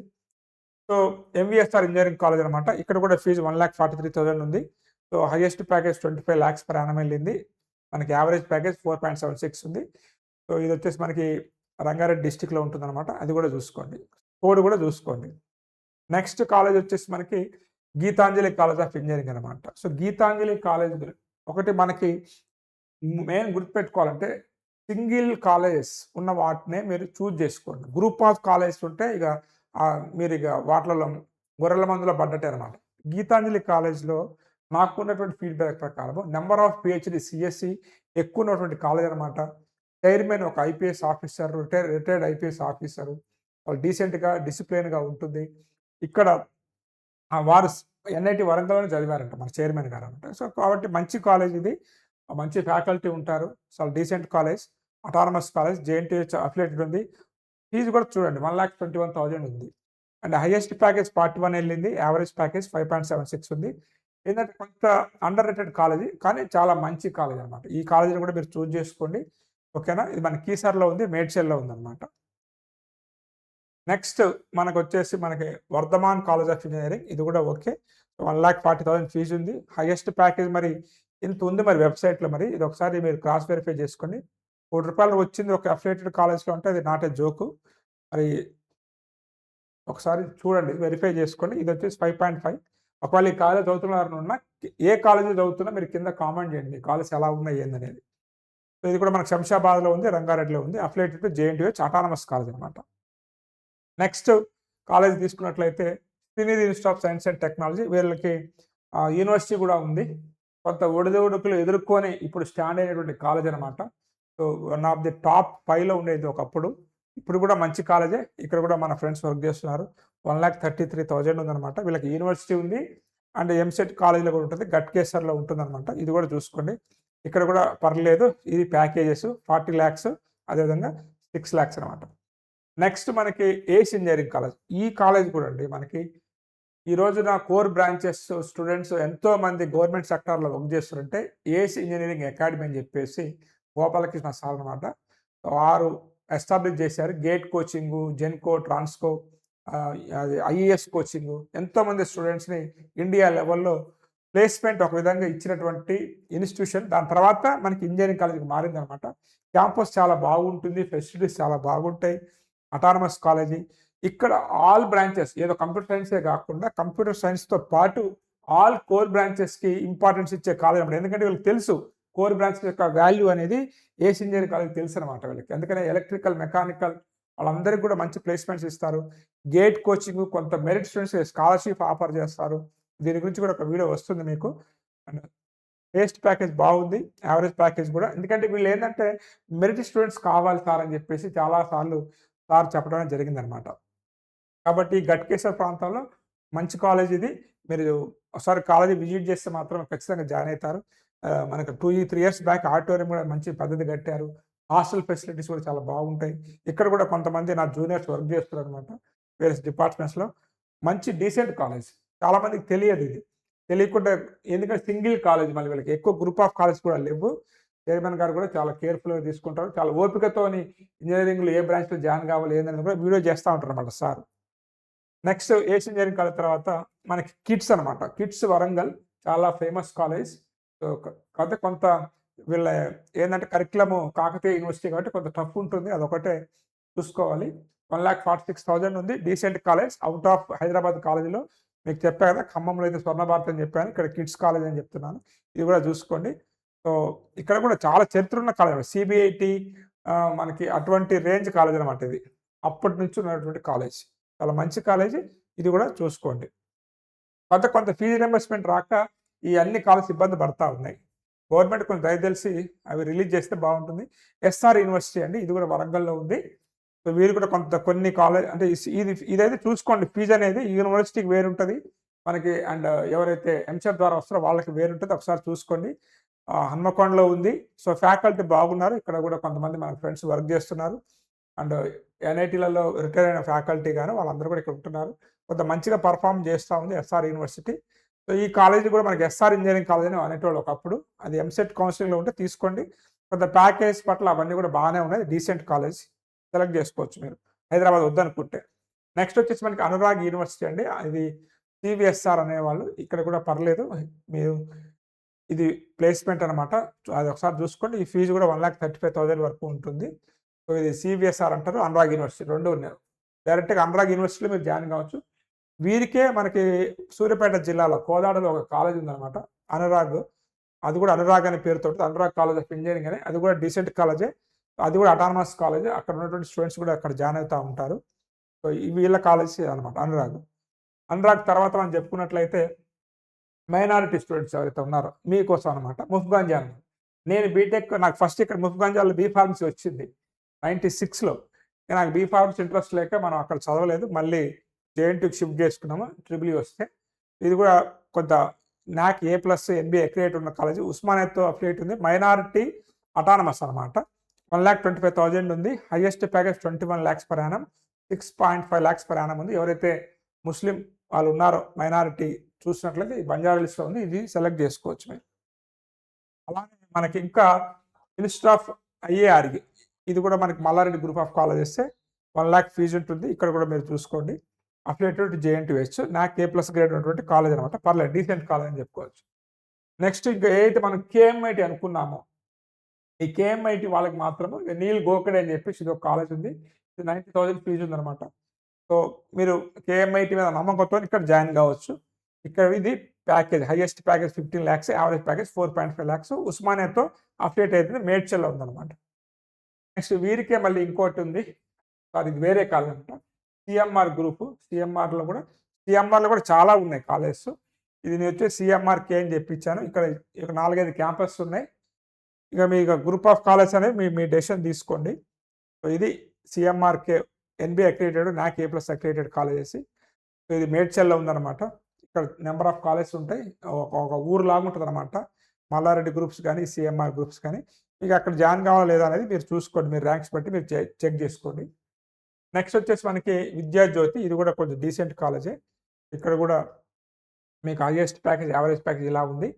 సో, ఎంవీఎస్ఆర్ ఇంజినీరింగ్ కాలేజ్ అనమాట. ఇక్కడ కూడా ఫీజు 1,43,000 ఉంది. So, highest package 25 lakhs per annum వెళ్ళింది. మనకి యావరేజ్ ప్యాకేజ్ 4.76 ఉంది. సో, ఇది వచ్చేసి మనకి రంగారెడ్డి డిస్ట్రిక్ట్‌లో ఉంటుందన్నమాట. అది కూడా చూసుకోండి. కోడ్ కూడా చూసుకోండి. నెక్స్ట్ కాలేజ్ వచ్చేసి మనకి గీతాంజలి కాలేజ్ ఆఫ్ ఇంజినీరింగ్ అనమాట. సో, గీతాంజలి కాలేజ్ ఒకటి మనకి మెయిన్ గుర్తుపెట్టుకోవాలంటే సింగిల్ కాలేజెస్ ఉన్న వాటినే మీరు చూజ్ చేసుకోండి. గ్రూప్ ఆఫ్ కాలేజెస్ ఉంటే మీరు వాటిలలో గొర్రెల మందులో పడ్డట్టే అనమాట. గీతాంజలి కాలేజ్‌లో నాకున్నటువంటి ఫీడ్‌బ్యాక్ ప్రకారం నంబర్ ఆఫ్ పీహెచ్‌డీ, సీఎస్‌సి ఎక్కువ ఉన్నటువంటి కాలేజ్ అనమాట. చైర్మన్ ఒక IPS officer, retired IPS officer. వాళ్ళు డీసెంట్‌గా, డిసిప్లిన్‌గా ఉంటుంది. ఇక్కడ వారు ఎన్ఐటీ వరంగల్‌లోనే చదివారంట మన చైర్మన్ గారనమాట. సో, కాబట్టి మంచి కాలేజ్ ఇది. మంచి ఫ్యాకల్టీ ఉంటారు. చాలా decent college. Autonomous college. JNTU affiliated ఉంది. ఫీజు కూడా చూడండి 1,21,000 ఉంది. అండ్ హైయెస్ట్ ప్యాకేజ్ 41 వెళ్ళింది. యావరేజ్ ప్యాకేజ్ 5.76 ఉంది. ఏంటంటే కొంత అండర్ రేటెడ్ కాలేజీ కానీ చాలా మంచి కాలేజ్ అనమాట. ఈ కాలేజీని కూడా మీరు చూజ్ చేసుకోండి. ఓకేనా? ఇది మన కీసర్‌లో ఉంది. మేడ్చల్‌లో ఉందన్నమాట. నెక్స్ట్ మనకి వర్ధమాన్ కాలేజ్ ఆఫ్ ఇంజినీరింగ్. ఇది కూడా ఓకే. 1,40,000 ఫీజు ఉంది. హైయెస్ట్ ప్యాకేజ్ మరి ఇంత ఉంది మరి వెబ్‌సైట్‌లో మరి. ఇది ఒకసారి మీరు క్రాస్ వెరిఫై చేసుకోండి. ₹1,00,00,000 వచ్చింది ఒక అఫిలియేటెడ్ కాలేజ్‌లో అంటే అది నాట్ ఏ జోకు. మరి ఒకసారి చూడండి, వెరిఫై చేసుకోండి. ఇది వచ్చేసి 5.5. ఒకవేళ ఈ కాలేజ్ చదువుతున్నారనున్నా ఏ కాలేజ్‌లో చదువుతున్నా మీరు కింద కామెంట్ చేయండి. కాలేజ్ ఎలా ఉన్నాయి ఏందనేది. సో, ఇది కూడా మనకు శంషాబాద్‌లో ఉంది, రంగారెడ్డిలో ఉంది. Affiliated to JNTU autonomous college అనమాట. నెక్స్ట్ కాలేజ్ తీసుకున్నట్లయితే Srinidhi institute of science and technology. వీళ్ళకి యూనివర్సిటీ కూడా ఉంది. కొంత ఒడిదుడుకులు ఎదుర్కొని ఇప్పుడు స్టాండ్ అయినటువంటి కాలేజ్ అనమాట. So, one of the top 5లో ఉండేది ఒకప్పుడు. ఇప్పుడు కూడా మంచి కాలేజే. ఇక్కడ కూడా మన ఫ్రెండ్స్ వర్క్ చేస్తున్నారు. 1,33,000 ఉందనమాట. వీళ్ళకి యూనివర్సిటీ ఉంది. అండ్ ఎంసెట్ కాలేజ్‌లో కూడా ఉంటుంది. గట్కేసర్‌లో ఉంటుందనమాట. ఇది కూడా చూసుకోండి. ఇక్కడ కూడా పర్లేదు. ఇది ప్యాకేజెస్ 40 లాక్స్, అదేవిధంగా 6 లాక్స్ అనమాట. నెక్స్ట్ మనకి ఏస్ ఇంజినీరింగ్ కాలేజ్. ఈ కాలేజ్ కూడా అండి మనకి ఈ రోజున కోర్ బ్రాంచెస్ స్టూడెంట్స్ ఎంతోమంది గవర్నమెంట్ సెక్టార్‌లో వర్క్ చేస్తున్నారంటే ఏస్ ఇంజినీరింగ్ అకాడమీ అని చెప్పేసి గోపాలకృష్ణ సార్ అనమాట. వారు ఎస్టాబ్లిష్ చేశారు. గేట్ కోచింగు, జెన్కో, ట్రాన్స్కో, అది ఐఏఎస్ కోచింగు ఎంతోమంది స్టూడెంట్స్‌ని ఇండియా లెవెల్‌లో ప్లేస్‌మెంట్ ఒక విధంగా ఇచ్చినటువంటి ఇన్‌స్టిట్యూషన్. దాని తర్వాత మనకి ఇంజినీరింగ్ కాలేజ్‌కి మారిందనమాట. క్యాంపస్ చాలా బాగుంటుంది. ఫెసిలిటీస్ చాలా బాగుంటాయి. Autonomous college. ఇక్కడ ఆల్ బ్రాంచెస్ ఏదో కంప్యూటర్ సైన్సే కాకుండా కంప్యూటర్ సైన్స్‌తో పాటు ఆల్ కోర్ బ్రాంచెస్‌కి ఇంపార్టెన్స్ ఇచ్చే కాలేజ్ అన్నమాట. ఎందుకంటే వీళ్ళకి తెలుసు కోర్ బ్రాంచెస్ యొక్క వాల్యూ అనేది ఏసీ ఇంజినీరింగ్ కాలేజ్‌కి తెలుసనమాట వీళ్ళకి. అందుకనే ఎలక్ట్రికల్, మెకానికల్ వాళ్ళందరికి కూడా మంచి ప్లేస్‌మెంట్స్ ఇస్తారు. గేట్ కోచింగ్ కొంత మెరిట్ స్టూడెంట్స్‌కి స్కాలర్‌షిప్ ఆఫర్ చేస్తారు. దీని గురించి కూడా ఒక వీడియో వస్తుంది మీకు. అండ్ బేస్డ్ ప్యాకేజ్ బాగుంది. యావరేజ్ ప్యాకేజ్ కూడా. ఎందుకంటే వీళ్ళేందంటే మెరిట్ స్టూడెంట్స్ కావాలి సార్ అని చెప్పేసి చాలా సార్లు సార్ చెప్పడం జరిగిందనమాట. కాబట్టి ఘట్కేసర్ ప్రాంతంలో మంచి కాలేజ్ ఇది. మీరు ఒకసారి కాలేజీ విజిట్ చేస్తే మాత్రం ఖచ్చితంగా జాయిన్ అయితారు. మనకు 3 ఇయర్స్ బ్యాక్ ఆడిటోరియం కూడా మంచి పద్ధతి కట్టారు. హాస్టల్ ఫెసిలిటీస్ కూడా చాలా బాగుంటాయి. ఇక్కడ కూడా కొంతమంది నా జూనియర్స్ వర్క్ చేస్తున్నారనమాట. వేరియస్ డిపార్ట్మెంట్స్‌లో. మంచి డీసెంట్ కాలేజ్. చాలా మందికి తెలియదు ఇది. తెలియకుండా ఎందుకంటే సింగిల్ కాలేజ్ మళ్ళీ వీళ్ళకి ఎక్కువ గ్రూప్ ఆఫ్ కాలేజ్ కూడా లేవు. చైర్మన్ గారు కూడా చాలా కేర్‌ఫుల్‌గా తీసుకుంటారు. చాలా ఓపికతోని ఇంజినీరింగ్‌లో ఏ బ్రాంచ్‌లో జాయిన్ కావాలి ఏందని కూడా వీడియో చేస్తా ఉంటారనమాట sir. Next Asian engineering college తర్వాత మనకి కిట్స్ అనమాట. కిట్స్ వరంగల్ చాలా ఫేమస్ కాలేజ్. సో, కాకపోతే కొంత వీళ్ళ ఏందంటే కరిక్యులమ్ కాకతీయ యూనివర్సిటీ కాబట్టి కొంత టఫ్ ఉంటుంది. అదొకటే చూసుకోవాలి. 1,46,000 ఉంది. Decent college. Out of Hyderabad కాలేజీలో మీకు చెప్పా కదా! ఖమ్మంలో అయితే స్వర్ణ భారతి అని చెప్పాను. ఇక్కడ కిడ్స్ కాలేజ్ అని చెప్తున్నాను. ఇది కూడా చూసుకోండి. సో, ఇక్కడ కూడా చాలా చరిత్ర ఉన్న కాలేజ్. సీబీఐటీ మనకి అటువంటి రేంజ్ కాలేజ్ అనమాట ఇది. అప్పటి నుంచి ఉన్నటువంటి కాలేజ్. చాలా మంచి కాలేజీ. ఇది కూడా చూసుకోండి. కొంత ఫీజు రీయింబర్స్‌మెంట్ రాక ఈ అన్ని కాలేజ్ ఇబ్బంది పడతా ఉన్నాయి. గవర్నమెంట్ కొంచెం దయతెలిసి అవి రిలీజ్ చేస్తే బాగుంటుంది. ఎస్ఆర్ యూనివర్సిటీ అండి. ఇది కూడా వరంగల్‌లో ఉంది. సో, వీరు కూడా కొన్ని కాలేజ్ అంటే ఇదైతే చూసుకోండి. ఫీజు అనేది ఈ యూనివర్సిటీకి వేరుంటది. మనకి అండ్ ఎవరైతే ఎంసెట్ ద్వారా వస్తారో వాళ్ళకి వేరుంటది. ఒకసారి చూసుకోండి. హన్మకొండలో ఉంది. సో, ఫ్యాకల్టీ బాగున్నారు. ఇక్కడ కూడా కొంతమంది మన ఫ్రెండ్స్ వర్క్ చేస్తున్నారు. అండ్ ఎన్ఐటీలలో రిటైర్ అయిన ఫ్యాకల్టీ గాని వాళ్ళందరూ కూడా ఇక్కడ ఉంటున్నారు. కొంత మంచిగా పెర్ఫార్మ్ చేస్తా ఉంది ఎస్ఆర్ యూనివర్సిటీ. సో, ఈ కాలేజ్ కూడా మనకి ఎస్ఆర్ ఇంజినీరింగ్ కాలేజ్ అని అనేటోళ్ళు ఒకప్పుడు. అది ఎంసెట్ కౌన్సిలింగ్‌లో ఉంటే తీసుకోండి. కొంత ప్యాకేజ్ పట్ల అవన్నీ కూడా బాగానే ఉన్నాయి. Decent college. సెలెక్ట్ చేసుకోవచ్చు మీరు. హైదరాబాద్ వద్దనుకుంటే. నెక్స్ట్ వచ్చేసి మనకి అనురాగ్ యూనివర్సిటీ అండి. ఇది సివిఎస్ఆర్ అనేవాళ్ళు. ఇక్కడ కూడా పర్లేదు. మీరు ఇది ప్లేస్‌మెంట్ అనమాట. అది ఒకసారి చూసుకోండి. ఈ ఫీజు కూడా 1,35,000 వరకు ఉంటుంది. సో, ఇది సివిఎస్ఆర్ అంటారు. అనురాగ్ యూనివర్సిటీ 2 ఉన్నాయి. డైరెక్ట్‌గా అనురాగ్ యూనివర్సిటీలో మీరు జాయిన్ కావచ్చు. వీరికే మనకి సూర్యాపేట జిల్లాలో కోదాడలో ఒక కాలేజ్ ఉందనమాట. అనురాగ్. అది కూడా అనురాగ్ అనే పేరుతోటి అనురాగ్ కాలేజ్ ఆఫ్ ఇంజినీరింగ్ అని. అది కూడా డీసెంట్ కాలేజే. అది కూడా అటానమస్ కాలేజ్. అక్కడ ఉన్నటువంటి స్టూడెంట్స్ కూడా అక్కడ జాయిన్ అవుతా ఉంటారు. సో, వీళ్ళ కాలేజ్ అనమాట అనురాగ్. అనురాగ్ తర్వాత మనం చెప్పుకున్నట్లయితే మైనారిటీ స్టూడెంట్స్ ఎవరైతే ఉన్నారో మీకోసం అనమాట. ముఫ్గంజాన్. నేను బీటెక్ నాకు ఫస్ట్ ఇక్కడ ముఫ్గంజాన్‌లో బీ ఫార్మసీ వచ్చింది. 96లో. నాకు బీ ఫార్మసీ ఇంట్రెస్ట్ లేక మనం అక్కడ చదవలేదు. మళ్ళీ జేఎన్‌టీయూకి షిఫ్ట్ చేసుకున్నాము. ట్రిపుల్ ఈ వస్తే. ఇది కూడా కొంత నాక్ ఏ+ ఎన్‌బీఏ అక్రిడియేట్ ఉన్న కాలేజ్. ఉస్మానియాతో అఫిలియేట్ ఉంది. మైనారిటీ అటానమస్ అనమాట. 1,25,000 ఉంది. Highest package 21 lakhs per annum. 6.5 lakhs per annum ఉంది. ఎవరైతే ముస్లిం వాళ్ళు ఉన్నారో మైనారిటీ చూసినట్లయితే ఈ బంజారా లిస్ట్‌లో ఉంది. ఇది సెలెక్ట్ చేసుకోవచ్చు మీరు. అలానే మనకి ఇంకా ఇన్స్టిట్యూట్ ఆఫ్ ఐఏఆర్‌ఈ ఇది కూడా మనకి మల్లారెడ్డి గ్రూప్ ఆఫ్ కాలేజెసే. 1 లాక్ ఫీజు ఉంటుంది. ఇక్కడ కూడా మీరు చూసుకోండి. Affiliated JNTUH. నాక్ ఏ+ గ్రేడ్ ఉన్నటువంటి కాలేజ్ అనమాట. పర్లేదు డీసెంట్ కాలేజ్ అని చెప్పుకోవచ్చు. నెక్స్ట్ ఇంకా ఏదైతే మనం కేఎంఐటీ అనుకున్నామో ఈ కేఎంఐటీ వాళ్ళకి మాత్రము నీల్ గోఖడే అని చెప్పేసి ఇదొక కాలేజ్ ఉంది. ఇది 90,000 ఫీజు ఉందనమాట. సో, మీరు కేఎంఐటీ మీద నమ్మకంతో ఇక్కడ జాయిన్ కావచ్చు. ఇక్కడ ఇది package highest package 15 lakhs, average package 4.5 lakhs. ఉస్మానియాతో అఫిలియేట్ అయితుంది. మేడ్చల్‌లో ఉందనమాట. నెక్స్ట్ వీరికే మళ్ళీ ఇంకోటి ఉంది. సారీ ఇది వేరే కాలేజ్ అనమాట. CMR group. సీఎంఆర్‌లో కూడా చాలా ఉన్నాయి కాలేజెస్. ఇది నేను వచ్చేసి సీఎంఆర్‌కే అని చెప్పించాను. ఇక్కడ 4, 5 క్యాంపస్ ఉన్నాయి. ఇక మీ గ్రూప్ ఆఫ్ కాలేజ్ అనేది మీ డెసిషన్ తీసుకోండి. సో, ఇది సీఎంఆర్‌కే ఎన్‌బీఏ అక్రిడియేటెడ్, నాక్ ఏ+ అక్రిడియేటెడ్ కాలేజెస్. సో, ఇది మేడ్చల్‌లో ఉందనమాట. ఇక్కడ నెంబర్ ఆఫ్ కాలేజెస్ ఉంటాయి. ఒక ఊరులాగా ఉంటదనమాట. మల్లారెడ్డి గ్రూప్స్ గానీ, సీఎంఆర్ గ్రూప్స్ కానీ. మీకు అక్కడ జాయిన్ కావాలా లేదా అనేది మీరు చూసుకోండి. మీ ర్యాంక్స్ బట్టి మీరు చెక్ చేసుకోండి. నెక్స్ట్ వచ్చేసి మనకి విద్యాజ్యోతి. ఇది కూడా కొంచెం డీసెంట్ కాలేజే. ఇక్కడ కూడా మీకు హైయెస్ట్ ప్యాకేజ్, యావరేజ్ ప్యాకేజ్ ఇలా ఉంది.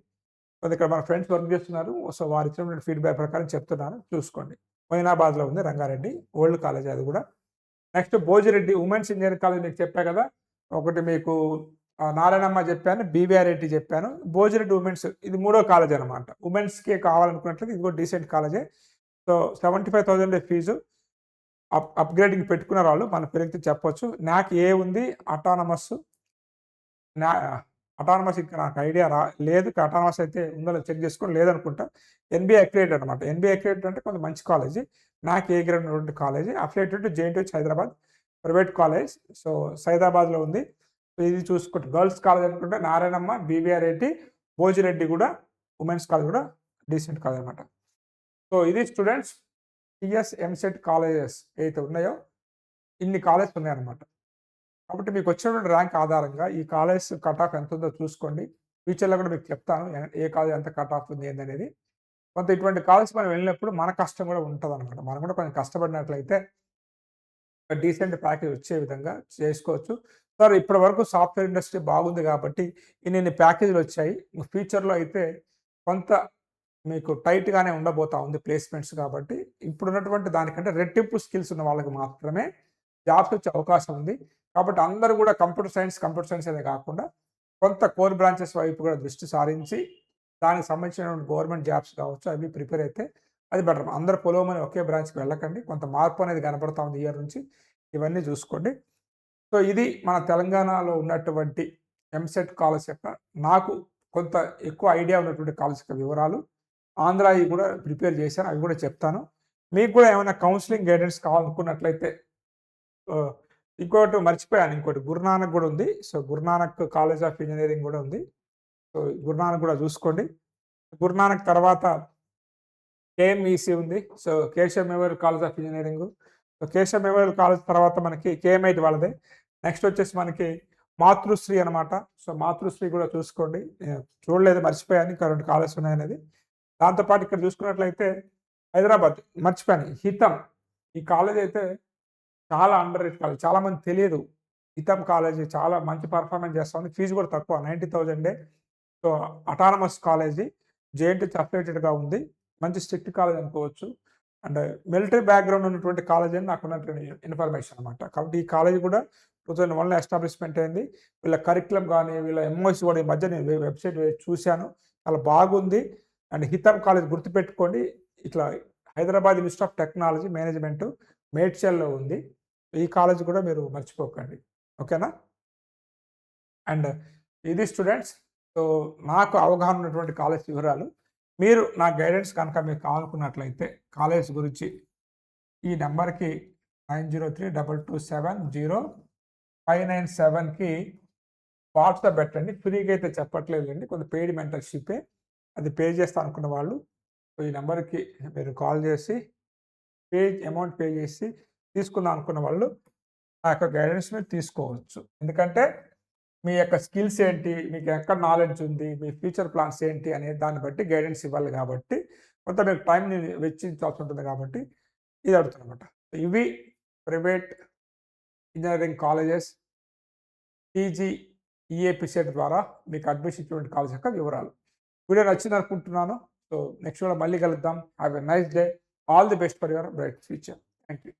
ఇక్కడ మన ఫ్రెండ్స్ వర్క్ చేస్తున్నారు. సో, వారు ఇచ్చినటువంటి ఫీడ్‌బ్యాక్ ప్రకారం చెప్తున్నాను చూసుకోండి. మొయినాబాద్‌లో ఉంది రంగారెడ్డి. ఓల్డ్ కాలేజ్ అది కూడా. Next Bhojireddy women's engineering college మీకు చెప్పా కదా! ఒకటి మీకు నారాయణమ్మ చెప్పాను. బీవీఆర్ఐటీ చెప్పాను. భోజిరెడ్డి ఉమెన్స్ ఇది మూడో కాలేజ్ అనమాట. ఉమెన్స్‌కే కావాలనుకున్నట్లయితే ఇది కూడా డీసెంట్ కాలేజే. So, 75,000 fee. అప్గ్రేడింగ్ పెట్టుకున్న వాళ్ళు మన పేరుతో చెప్పొచ్చు. నాకు ఏ ఉంది అటానమస్ నా అటానమస్ ఇంకా నాకు ఐడియా లేదు. అటానమస్ అయితే ఉందో లేదో చెక్ చేసుకొని లేదనుకుంటా. ఎన్‌బీఏ అక్రిడేటెడ్ అనమాట. ఎన్‌బీఏ అక్రిడేటెడ్ అంటే కొంచెం మంచి కాలేజీ. నాకు ఏ గ్రేడ్ ఉన్నటువంటి college. Affiliated to JNTU Hyderabad private college. So, సైదాబాద్‌లో ఉంది. సో, ఇది చూసుకుంటే గర్ల్స్ కాలేజ్ అనుకుంటే నారాయణమ్మ, బీవీఆర్ రెడ్డి, భోజిరెడ్డి కూడా ఉమెన్స్ కాలేజ్ కూడా డీసెంట్ కాలేజ్ అనమాట. సో, ఇది స్టూడెంట్స్ టీఎస్ ఎంసెట్ కాలేజెస్ ఏవైతే ఉన్నాయో ఇన్ని కాలేజెస్ ఉన్నాయన్నమాట. కాబట్టి మీకు వచ్చినటువంటి ర్యాంక్ ఆధారంగా ఈ కాలేజ్ కట్ ఆఫ్ ఎంత ఉందో చూసుకోండి. ఫ్యూచర్‌లో కూడా మీకు చెప్తాను. ఏ కాలేజ్ ఎంత కట్ ఆఫ్ ఉంది ఏందనేది. కొంత ఇటువంటి కాలేజ్ మనం వెళ్ళినప్పుడు మన కష్టం కూడా ఉంటదనమాట. మనం కూడా కొంచెం కష్టపడినట్లయితే ఒక డీసెంట్ ప్యాకేజ్ వచ్చే విధంగా చేసుకోవచ్చు. సార్ ఇప్పటి వరకు సాఫ్ట్‌వేర్ ఇండస్ట్రీ బాగుంది కాబట్టి ఇన్నిన్ని ప్యాకేజీలు వచ్చాయి. ఫ్యూచర్‌లో అయితే కొంత మీకు టైట్‌గానే ఉండబోతా ఉంది ప్లేస్‌మెంట్స్ కాబట్టి ఇప్పుడున్నటువంటి దానికంటే రెట్టింపు స్కిల్స్ ఉన్న వాళ్ళకి మాత్రమే జాబ్స్ వచ్చే అవకాశం ఉంది. కాబట్టి అందరూ కూడా కంప్యూటర్ సైన్స్ అనే కాకుండా కొంత కోర్ బ్రాంచెస్ వైపు కూడా దృష్టి సారించి దానికి సంబంధించినటువంటి గవర్నమెంట్ జాబ్స్ కావచ్చు అవి ప్రిపేర్ అయితే అది బెటర్. అందరూ పొలవమని ఒకే బ్రాంచ్‌కి వెళ్ళకండి. కొంత మార్పు అనేది కనపడతా ఉంది ఇయర్ నుంచి. ఇవన్నీ చూసుకోండి. సో, ఇది మన తెలంగాణలో ఉన్నటువంటి ఎంసెట్ కాలేజ్ యొక్క నాకు కొంత ఎక్కువ ఐడియా ఉన్నటువంటి కాలేజ్ యొక్క వివరాలు. ఆంధ్రాయి కూడా ప్రిపేర్ చేశాను. అవి కూడా చెప్తాను. మీకు కూడా ఏమైనా కౌన్సెలింగ్ గైడెన్స్ కావాలనుకున్నట్లయితే ఇంకోటి మర్చిపోయాను. ఇంకోటి గురునానక్ కూడా ఉంది. So, Guru Nanak college of engineering కూడా ఉంది. సో, గురునానక్ కూడా చూసుకోండి. గురునానక్ తర్వాత కేఎంఈసీ ఉంది. So, Keshav memorial college of engineering. So, Keshav memorial college తర్వాత మనకి కేఎంఐటీ వాళ్ళదే. నెక్స్ట్ వచ్చేసి మనకి మాతృశ్రీ అనమాట. సో, మాతృశ్రీ కూడా చూసుకోండి. చూడలేదు మర్చిపోయాను. ఇంకా 2 కాలేజెస్ ఉన్నాయనేది. దాంతోపాటు ఇక్కడ చూసుకున్నట్లయితే హైదరాబాద్ మర్చిపోయాను. హితం ఈ కాలేజ్ అయితే చాలా అండర్ రేటెడ్ కాలేజ్. చాలామంది తెలియదు. హితం కాలేజీ చాలా మంచి పర్ఫార్మెన్స్ చేస్తా ఉంది. ఫీజు కూడా తక్కువ 90,000 సో, అటానమస్ కాలేజీ. జేఎన్‌టీయూకి అఫిలియేటెడ్‌గా ఉంది. మంచి స్ట్రిక్ట్ కాలేజ్ అనుకోవచ్చు. అండ్ మిలిటరీ బ్యాక్‌గ్రౌండ్ ఉన్నటువంటి కాలేజ్ అని నాకున్నటువంటి ఇన్ఫర్మేషన్ అనమాట. కాబట్టి ఈ కాలేజ్ కూడా 2001లో ఎస్టాబ్లిష్మెంట్ అయింది. వీళ్ళ కరిక్యులమ్ గాని, వీళ్ళ ఎంఓసీ కూడా ఈ మధ్య నేను వెబ్‌సైట్ చూశాను. చాలా బాగుంది. అండ్ హితం కాలేజ్ గుర్తుపెట్టుకోండి. ఇట్లా Hyderabad institute of technology management మేడ్చల్‌లో ఉంది. ఈ కాలేజ్ కూడా మీరు మర్చిపోకండి. ఓకేనా? అండ్ ఇది స్టూడెంట్స్. సో, నాకు అవగాహన ఉన్నటువంటి కాలేజ్ వివరాలు. మీరు నా గైడెన్స్ కనుక మీకు కావాలనుకున్నట్లయితే కాలేజ్ గురించి ఈ నెంబర్‌కి 9032270597కి వాట్సాప్ పెట్టండి. ఫ్రీగా అయితే చెప్పట్లేదులెండి. కొంచెం పెయిడ్ మెంటర్‌షిప్పే. అది పే చేస్తా అనుకున్న వాళ్ళు ఈ నెంబర్‌కి మీరు కాల్ చేసి అమౌంట్ పే చేసి తీసుకుందాం అనుకున్న వాళ్ళు ఆ యొక్క గైడెన్స్ మీరు తీసుకోవచ్చు. ఎందుకంటే మీ యొక్క స్కిల్స్ ఏంటి, మీకు ఎక్కడ నాలెడ్జ్ ఉంది, మీ ఫ్యూచర్ ప్లాన్స్ ఏంటి అనే దాన్ని బట్టి గైడెన్స్ ఇవ్వాలి కాబట్టి కొంత మీకు టైంని వెచ్చించాల్సి ఉంటుంది కాబట్టి ఇది అడుగుతుందన్నమాట. ఇవి private engineering colleges PG EAP set ద్వారా మీకు అడ్మిషన్ ఇచ్చినటువంటి కాలేజ్ యొక్క వివరాలు. వీడియో నచ్చింది అనుకుంటున్నాను. సో, నెక్స్ట్ వీడియోలో మళ్ళీ కలుద్దాం. Have a nice day. All the best for your bright future. Thank you.